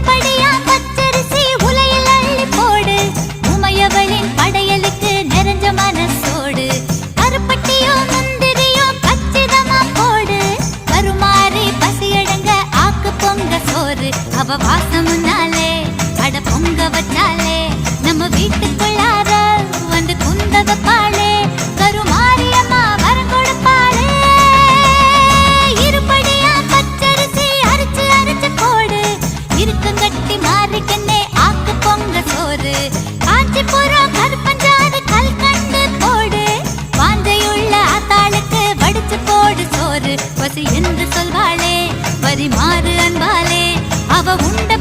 இருபடியா பச்சரிசி உலையில் அள்ளி போடு. உமையவளின் படையலுக்கு நிறைஞ்ச மனசோடு. கருப்பட்டியோ முந்திரியோ கச்சிதமா போடு. கருமாறி பசியடங்க ஆக்கு பொங்க சோறு. அவ வாசம் முன்னாலே அட பொங்க வச்சாலே நம்ம வீட்டுக்குள்ளார வந்து குந்த வைப்பாளே. கருமாரியம்மா வரம் கொடுப்பாளே. இருபடியா பச்சரிசி அரைச்சு அரைச்சு போடு. இருக்கங்கட்டி மாறிக்கண்ணே ஆக்கு பொங்க சோறு. காஞ்சிபுரம் கருப்பஞ்சாறு கல்கண்டு போடு. வாஞ்சையுள்ள ஆத்தாளுக்கு வடிச்சு போடு சோறு. பசி என்று சொல்வாளே பரிமாறு அன்பாலே. அவ உண்ட